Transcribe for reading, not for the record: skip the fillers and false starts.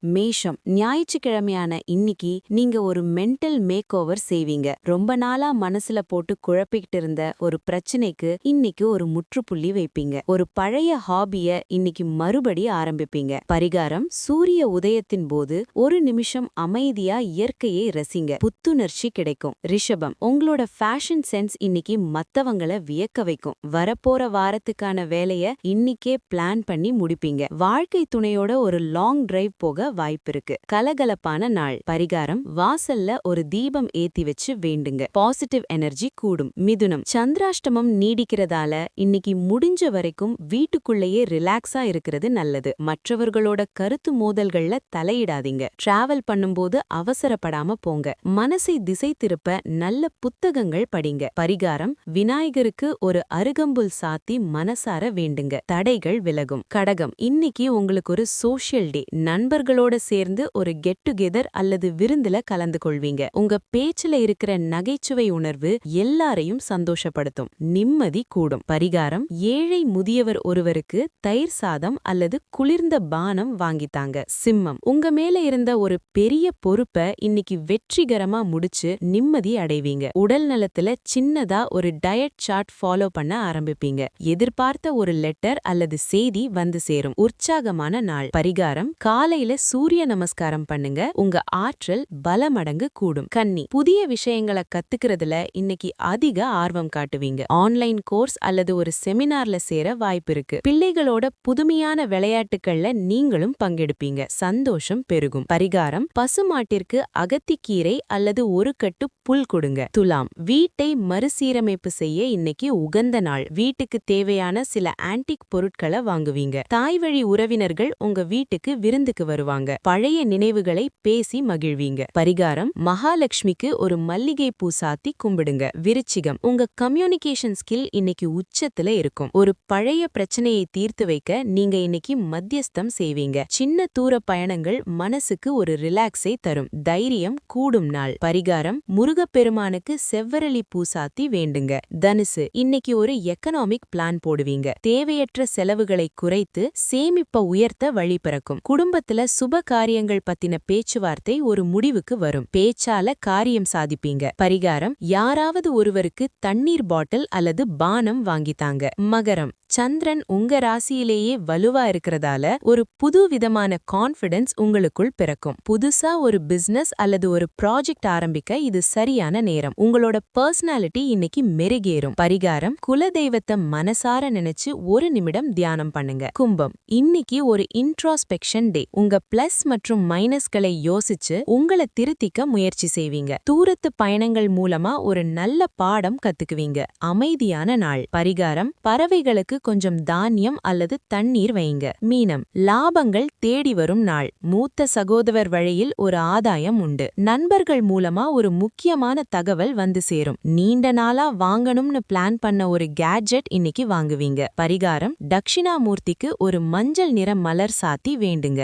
மேஷம் ஞாயிற்றுக்கிழமையான இன்னிக்கு நீங்க ஒரு மென்டல் மேக் ஓவர் செய்வீங்க. ரொம்ப நாளா மனசுல போட்டு குழப்பிக்கிட்டு இருந்த ஒரு பிரச்சனைக்கு இன்னைக்கு ஒரு முற்றுப்புள்ளி வைப்பீங்க. ஒரு பழைய ஹாபிய இன்னைக்கு மறுபடி ஆரம்பிப்பீங்க. பரிகாரம்: சூரிய உதயத்தின் போது ஒரு நிமிஷம் அமைதியா இயற்கையை ரசிங்க. புத்துணர்ச்சி கிடைக்கும். ரிஷபம், உங்களோட ஃபேஷன் சென்ஸ் இன்னைக்கு மத்தவங்கள வியக்க வைக்கும். வரப்போற வாரத்துக்கான வேலைய இன்னிக்கே பிளான் பண்ணி முடிப்பீங்க. வாழ்க்கை துணையோட ஒரு லாங் டிரைவ் போக வாய்ப்பிருக்கு. கலகலப்பான நாள். பரிகாரம்: வாசல்ல ஒரு தீபம் ஏத்தி வச்சு வேண்டுங்க. பாசிட்டிவ் எனர்ஜி கூடும். மிதுனம், சந்திராஷ்டமம் நீடிக்கிறதால இன்னைக்கு முடிஞ்ச வரைக்கும் வீட்டுக்குள்ளேயே ரிலாக்ஸா இருக்கிறது நல்லது. மற்றவர்களோட கருத்து மோதல்கள்ல தலையிடாதீங்க. டிராவல் பண்ணும்போது அவசரப்படாம போங்க. மனசை திசை திருப்ப நல்ல புத்தகங்கள் படிங்க. பரிகாரம்: விநாயகருக்கு ஒரு அருகம்புல் சாத்தி மனசார வேண்டுங்க. தடைகள் விலகும். கடகம், இன்னைக்கு உங்களுக்கு ஒரு சோஷியல் டே. நண்பர்களோட சேர்ந்து ஒரு கெட் டுகெதர் அல்லது விருந்துல கலந்து கொள்வீங்க. உங்க பேச்சுல இருக்கிற நகைச்சுவை உணர்வு எல்லாரையும் சந்தோஷப்படுத்தும். நிம்மதி கூடும். பரிகாரம்: ஏழை முதியவர் ஒருவருக்கு தயிர் சாதம் அல்லது குளிர்ந்த பானம் வாங்கித்தாங்க. சிம்மம், உங்க மேல இருந்த ஒரு பெரிய பொறுப்ப இன்னைக்கு வெற்றிகரமா முடிச்சு நிம்மதி அடைவீங்க. உடல் நலத்துல சின்னதா ஒரு டயட் சார்ட் ஃபாலோ பண்ண ஆரம்பிப்பீங்க. எதிர்பார்த்த ஒரு லெட்டர் அல்லது செய்தி வந்து சேரும். உற்சாகமான நாள். பரிகாரம்: காலையில சூரிய நமஸ்காரம் பண்ணுங்க. உங்க ஆற்றல் பல மடங்கு கூடும். கன்னி, புதிய விஷயங்களை கத்துக்கிறதுல இன்னைக்கு அதிக ஆர்வம் காட்டுவீங்க. ஆன்லைன் கோர்ஸ் அல்லது ஒரு செமினார்ல சேர வாய்ப்பிருக்கு. பிள்ளைகளோட புதுமையான விளையாட்டுகள்ல நீங்களும் பங்கெடுப்பீங்க. சந்தோஷம் பெருகும். பரிகாரம்: பசுமாட்டிற்கு அகத்திக்கீரை அல்லது ஒரு கட்டு புல் கொடுங்க. துலாம், வீட்டை மறுசீரமைப்பு செய்ய இன்னைக்கு உகந்த நாள். வீட்டுக்கு தேவையான சில ஆன்டிக் பொருட்களை வாங்குவீங்க. தாய்வழி உறவினர்கள் உங்க வீட்டுக்கு விருந்துக்கு வருவாங்க. பழைய நினைவுகளை பேசி மகிழ்வீங்க. பரிகாரம்: மகாலட்சுமிக்கு ஒரு மல்லிகை பூ சாத்தி கும்பிடுங்க. விருச்சிகம், உங்க கம்யூனிகேஷன் ஸ்கில் இன்னைக்கு உச்சத்துல இருக்கும். ஒரு பழைய பிரச்சனையை தீர்த்து வைக்க நீங்க இன்னைக்கு மத்தியஸ்தம் செய்வீங்க. சின்ன தூர பயணங்கள் மனசுக்கு ஒரு ரிலாக்ஸை தரும். தைரியம் கூடும் நாள். பரிகாரம்: முருகப்பெருமானுக்கு செவ்வரளி பூ சாத்தி வேண்டுங்க. தனுசு, இன்னைக்கு ஒரு எக்கனாமிக் பிளான் போடுவீங்க. தேவையற்ற செலவுகளை குறைத்து சேமிப்ப உயர்த்த வழி பிறக்கும். குடும்பத்துல சுப காரியங்கள் பத்தின பேச்சுவார்த்தை ஒரு முடிவுக்கு வரும். பேச்சால காரியம் சாதிப்பீங்க. பரிகாரம்: யாராவது ஒருவருக்கு தண்ணீர் பாட்டில் அல்லது பானம் வாங்கித்தாங்க. மகரம், சந்திரன் உங்க ராசியிலேயே வலுவா இருக்கிறதால ஒரு புது விதமான கான்ஃபிடன்ஸ் உங்களுக்குள் பிறக்கும். புதுசா ஒரு பிசினஸ் அல்லது ஒரு ப்ராஜெக்ட் ஆரம்பிக்க இது சரியான நேரம். உங்களோட பர்சனாலிட்டி இன்னைக்கு மெருகேறும். பரிகாரம்: குலதெய்வத்தை மனசார நினைச்சு ஒரு நிமிடம் தியானம் பண்ணுங்க. கும்பம், இன்னைக்கு ஒரு இன்ட்ராஸ்பெக்ஷன் டே. உங்க பிளஸ் மற்றும் மைனஸ்களை யோசிச்சு உங்களை திருத்திக்க முயற்சி செய்வீங்க. தூரத்து பயணங்கள் மூலமா ஒரு நல்ல பாடம் கத்துக்குவீங்க. அமைதியான நாள். பரிகாரம்: பறவைகளுக்கு கொஞ்சம் தானியம் அல்லது தண்ணீர் வைங்க. மீனம், லாபங்கள் தேடி வரும் நாள். மூத்த சகோதரர் வழியில் ஒரு ஆதாயம் உண்டு. நண்பர்கள் மூலமா ஒரு முக்கியமான தகவல் வந்து சேரும். நீண்ட நாளா வாங்கணும்னு பிளான் பண்ண ஒரு கேட்ஜெட் இன்னைக்கு வாங்குவீங்க. பரிகாரம்: தட்சிணாமூர்த்திக்கு ஒரு மஞ்சள் நிற மலர் சாத்தி வேண்டுங்க.